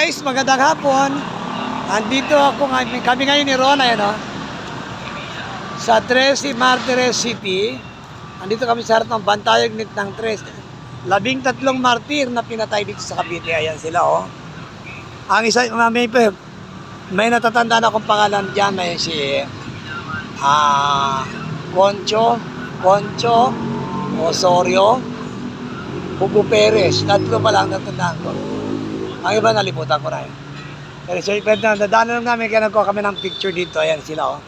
guys, magandang hapon. Andito ako kami ngayon ni Ron, ayan o. Sa 13 Martires City. Andito kami sa harap ng bantayog ng 13. 13 martir na pinatay dito sa Cavite. Ayan sila o. Ang isa, may natatandaan akong pangalan dyan. May si Concho Osorio, Hugo Perez. Tatlo pa lang natandaan ko. Ang iba nalimutan ko na yun. Pero so, nadaanan lang namin, kaya nagkuha kami ng picture dito. Ayan sila, oh.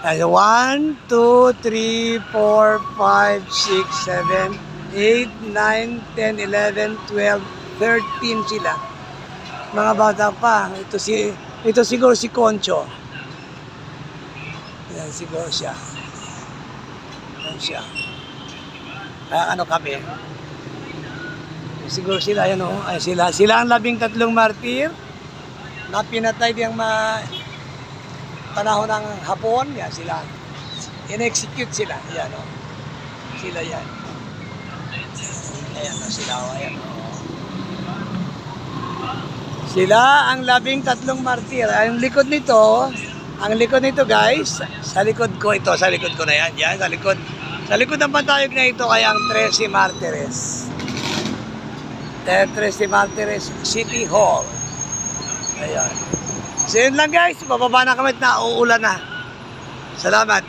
1, 2, 3, 4, 5, 6, 7, 8, 9, 10, 11, 12, 13 sila. Mga bata pa. Ito siguro si Concho. Ayan, siguro siya. Ayan siya. Kaya ano kami. Siguro sila, yan o. Ay, sila ang 13 martir na pinatay diyang panahon ng Hapon. Yan sila. In-execute sila. Yan o. Sila yan. Ayan o sila o. Ayan o. Sila ang 13 martir. Ang likod nito guys, sa likod ko ito, sa likod ko na yan. Yan, sa likod ng pantayog na ito kaya ang 13 Martires. 13 Martires City Hall. Ayan. So yun lang guys, bababa na kami at nauulan na. Salamat.